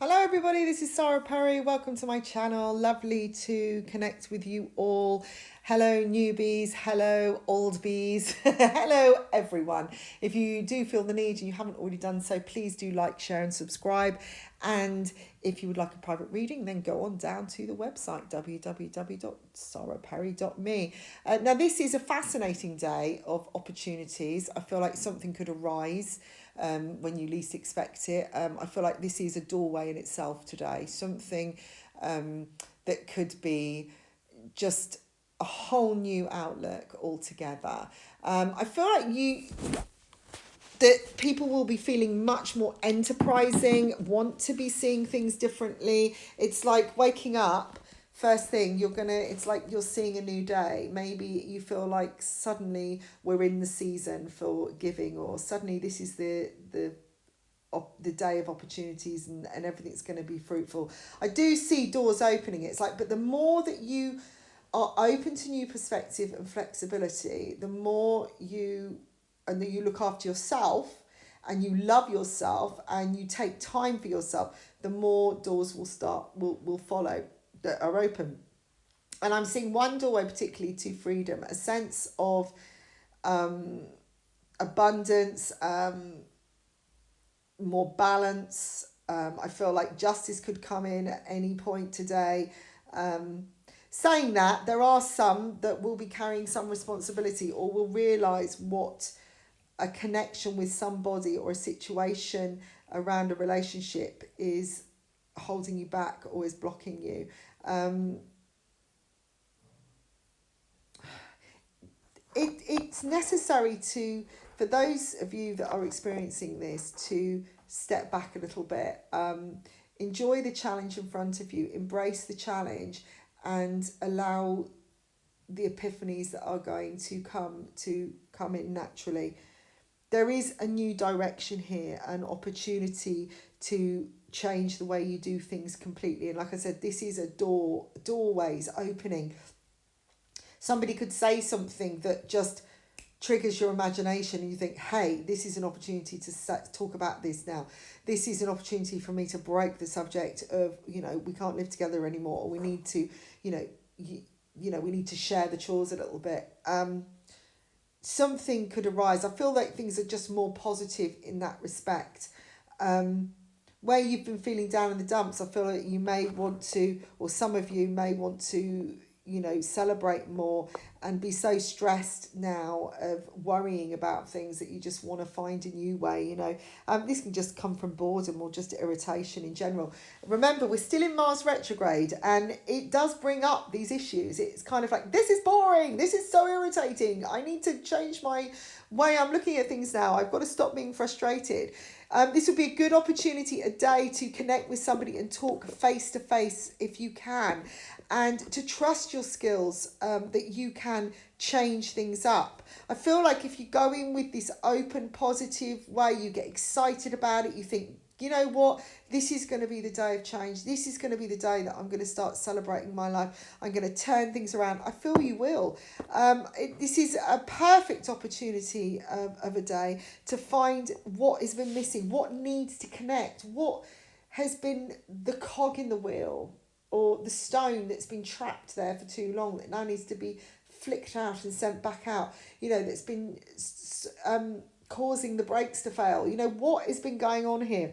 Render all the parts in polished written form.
Hello, everybody. This is Sara Perry. Welcome to my channel. Lovely to connect with you all. Hello, newbies. Hello, old bees. Hello, everyone. If you do feel the need and you haven't already done so, please do like, share, and subscribe. And if you would like a private reading, then go on down to the website www.saraperry.me. Now, this is a fascinating day of opportunities. I feel like something could arise when you least expect it. I feel like this is a doorway in itself today, something that could be just a whole new outlook altogether. I feel like that people will be feeling much more enterprising, want to be seeing things differently. It's like waking up first thing it's like you're seeing a new day. Maybe you feel like suddenly we're in the season for giving, or suddenly this is the day of opportunities, and everything's going to be fruitful. I do see doors opening. It's like, but the more that you are open to new perspective and flexibility, the more that you look after yourself and you love yourself and you take time for yourself, the more doors will follow that are open. And I'm seeing one doorway particularly to freedom, a sense of abundance, more balance. I feel like justice could come in at any point today. Saying that, there are some that will be carrying some responsibility or will realise what a connection with somebody or a situation around a relationship is holding you back or is blocking you. It's necessary for those of you that are experiencing this, to step back a little bit, enjoy the challenge in front of you, embrace the challenge, and allow the epiphanies that are going to come in naturally. There is a new direction here, an opportunity to change the way you do things completely. And like I said, this is a doorways opening. Somebody could say something that just triggers your imagination, and you think, hey, this is an opportunity to talk about this now. This is an opportunity for me to break the subject of, we can't live together anymore, or we need to, we need to share the chores a little bit. Something could arise. I feel like things are just more positive in that respect. Where you've been feeling down in the dumps, I feel like you may want to, or some of you may want to, celebrate more and be so stressed now of worrying about things that you just want to find a new way. This can just come from boredom or just irritation in general. Remember, we're still in Mars retrograde, and it does bring up these issues. It's kind of like, this is boring, this is so irritating, I need to change my way I'm looking at things now, I've got to stop being frustrated. This would be a good opportunity, a day, to connect with somebody and talk face to face if you can, and to trust your skills, that you can change things up. I feel like if you go in with this open, positive way, you get excited about it, you think, you know what, this is going to be the day of change. This is going to be the day that I'm going to start celebrating my life. I'm going to turn things around. I feel you will. This is a perfect opportunity of a day to find what has been missing, what needs to connect, what has been the cog in the wheel, or the stone that's been trapped there for too long that now needs to be flicked out and sent back out, that's been causing the brakes to fail. What has been going on here?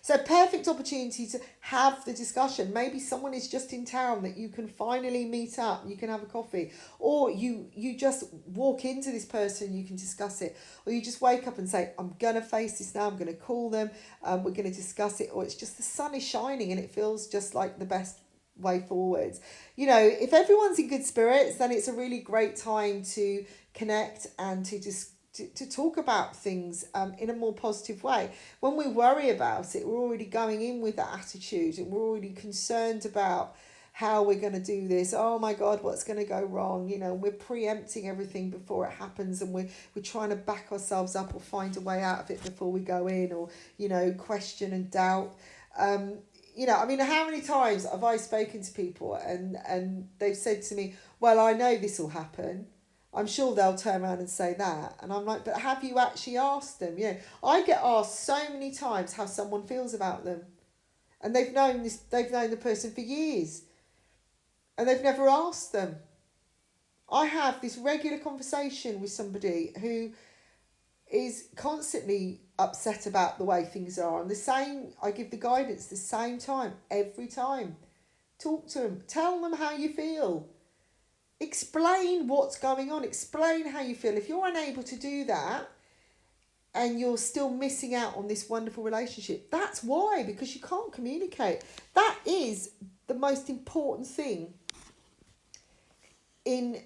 So perfect opportunity to have the discussion. Maybe someone is just in town that you can finally meet up, you can have a coffee, or you just walk into this person, you can discuss it, or you just wake up and say, I'm going to face this now, I'm going to call them, we're going to discuss it, or it's just the sun is shining and it feels just like the best way forwards. If everyone's in good spirits, then it's a really great time to connect and to talk about things in a more positive way. When we worry about it, we're already going in with that attitude, and we're already concerned about how we're going to do this. Oh my God, what's going to go wrong? We're preempting everything before it happens, and we're trying to back ourselves up or find a way out of it before we go in, or, question and doubt. How many times have I spoken to people and they've said to me, well, I know this will happen, I'm sure they'll turn around and say that. And I'm like, but have you actually asked them? I get asked so many times how someone feels about them. and they've known the person for years, and they've never asked them. I have this regular conversation with somebody who is constantly upset about the way things are, and I give the guidance the same time every time. Talk to them, tell them how you feel, explain what's going on, explain how you feel. If you're unable to do that and you're still missing out on this wonderful relationship, that's why, because you can't communicate. That is the most important thing in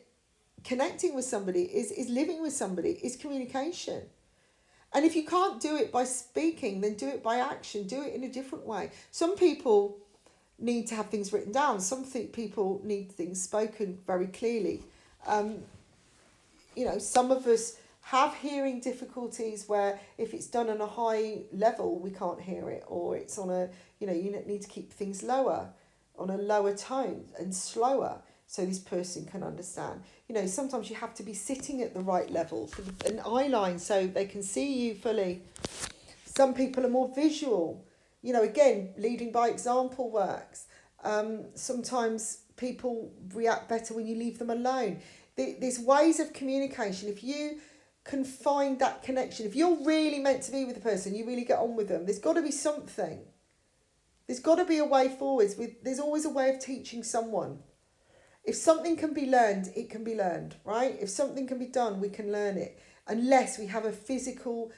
connecting with somebody, is living with somebody, is communication. And if you can't do it by speaking, then do it by action. Do it in a different way. Some people need to have things written down. Some people need things spoken very clearly. Some of us have hearing difficulties where if it's done on a high level, we can't hear it, or it's on a, you need to keep things lower, on a lower tone and slower, so this person can understand. Sometimes you have to be sitting at the right level for an eye line so they can see you fully. Some people are more visual. Again, leading by example works. Sometimes people react better when you leave them alone. There's ways of communication. If you can find that connection, if you're really meant to be with the person, you really get on with them, there's got to be something. There's got to be a way forwards. There's always a way of teaching someone. If something can be learned, it can be learned, right? If something can be done, we can learn it. Unless we have a physical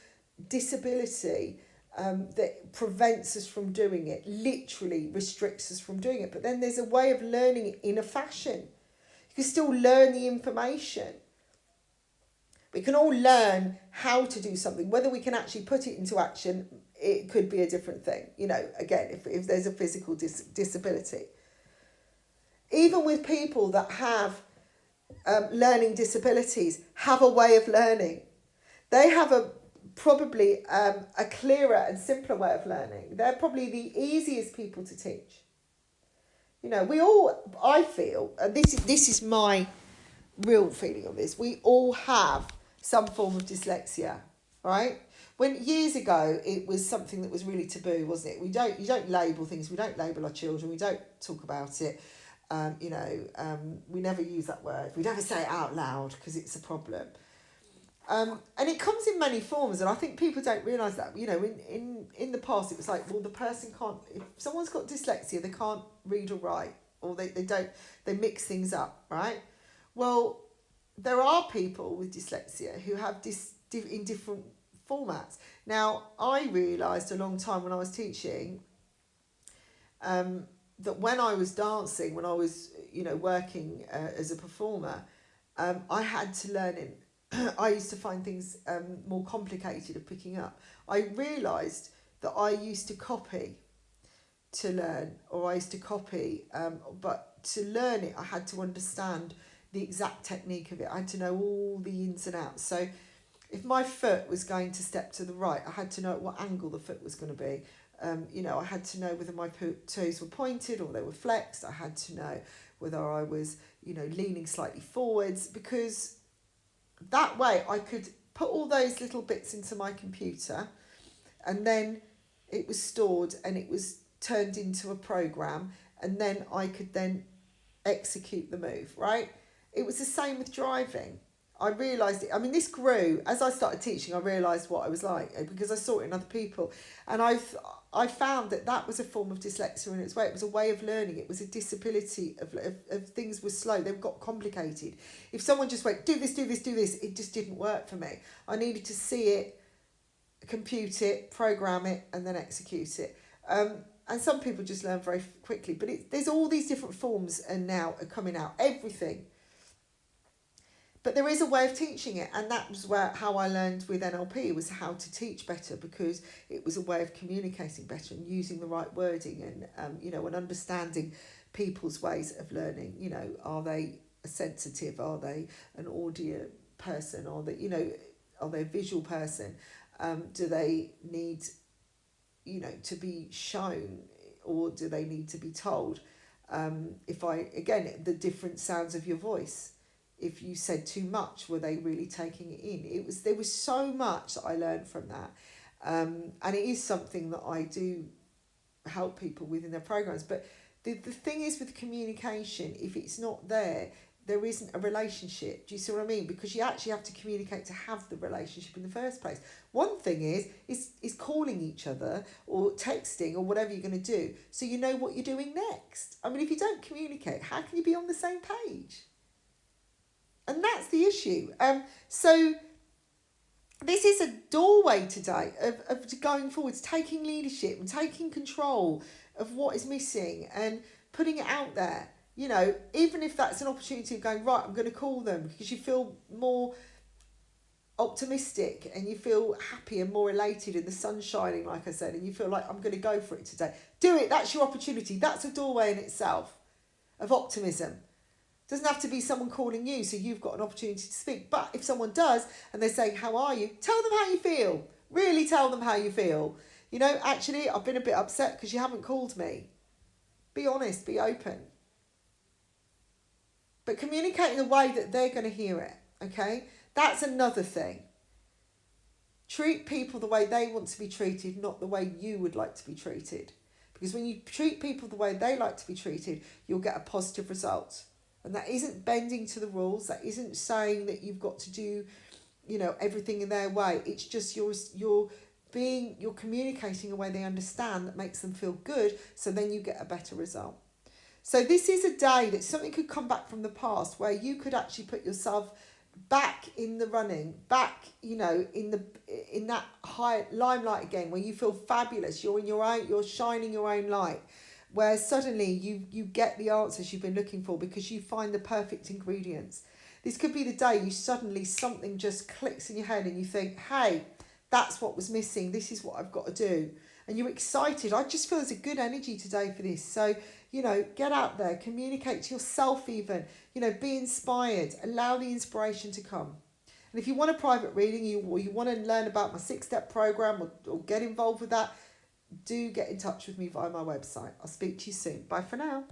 disability that prevents us from doing it, literally restricts us from doing it. But then there's a way of learning it in a fashion. You can still learn the information. We can all learn how to do something. Whether we can actually put it into action, it could be a different thing. Again, if there's a physical disability. Even with people that have learning disabilities, have a way of learning. They have probably a clearer and simpler way of learning. They're probably the easiest people to teach. I feel, and this is my real feeling on this, we all have some form of dyslexia, right? When years ago, it was something that was really taboo, wasn't it? You don't label things. We don't label our children. We don't talk about it. We never use that word. We never say it out loud because it's a problem. And it comes in many forms, and I think people don't realise that. In the past, it was like, well, the person can't, if someone's got dyslexia, they can't read or write, or they mix things up, right? Well, there are people with dyslexia who have in different formats. Now, I realised a long time when I was teaching that when I was dancing, when I was, working as a performer, I had to learn it. I used to find things more complicated of picking up. I realised that I used to copy to learn, or I used to copy, but to learn it, I had to understand the exact technique of it. I had to know all the ins and outs. So if my foot was going to step to the right, I had to know at what angle the foot was going to be. I had to know whether my toes were pointed or they were flexed. I had to know whether I was, leaning slightly forwards, because that way I could put all those little bits into my computer, and then it was stored and it was turned into a program, and then I could then execute the move, right? It was the same with driving. I realised it. I mean, this grew as I started teaching. I realised what I was like because I saw it in other people, and I found that was a form of dyslexia in its way. It was a way of learning. It was a disability of things were slow. They got complicated. If someone just went, do this, do this, do this, it just didn't work for me. I needed to see it, compute it, program it, and then execute it. And some people just learn very quickly. But there's all these different forms, and now are coming out. Everything. But there is a way of teaching it, and that was how I learned with NLP, was how to teach better, because it was a way of communicating better and using the right wording, and and understanding people's ways of learning. Are they sensitive? Are they an audio person? Are they a visual person? Do they need to be shown, or do they need to be told? The different sounds of your voice. If you said too much, were they really taking it in? There was so much that I learned from that, and it is something that I do help people within their programs. But the thing is with communication, if it's not there, there isn't a relationship. Do you see what I mean? Because you actually have to communicate to have the relationship in the first place. One thing is calling each other or texting or whatever you're going to do, so you know what you're doing next. I mean, if you don't communicate, how can you be on the same page? And that's the issue. So this is a doorway today of going forwards, taking leadership and taking control of what is missing and putting it out there. You know, even if that's an opportunity of going, right, I'm going to call them, because you feel more optimistic and you feel happy and more elated and the sun's shining, like I said, and you feel like, I'm going to go for it today. Do it. That's your opportunity. That's a doorway in itself of optimism. Doesn't have to be someone calling you, so you've got an opportunity to speak. But if someone does and they're saying, how are you? Tell them how you feel. Really tell them how you feel. You know, actually, I've been a bit upset because you haven't called me. Be honest, be open. But communicate in a way that they're going to hear it, okay? That's another thing. Treat people the way they want to be treated, not the way you would like to be treated. Because when you treat people the way they like to be treated, you'll get a positive result. And that isn't bending to the rules. That isn't saying that you've got to do, you know, everything in their way. It's just you're communicating a way they understand that makes them feel good. So then you get a better result. So this is a day that something could come back from the past where you could actually put yourself back in the running, back, you know, in that high limelight again, where you feel fabulous. You're shining your own light. Where suddenly you get the answers you've been looking for because you find the perfect ingredients. This could be the day you suddenly, something just clicks in your head and you think, hey, that's what was missing. This is what I've got to do. And you're excited. I just feel there's a good energy today for this. So, you know, get out there, communicate to yourself even, you know, be inspired, allow the inspiration to come. And if you want a private reading or you want to learn about my 6-step program or get involved with that, do get in touch with me via my website. I'll speak to you soon. Bye for now.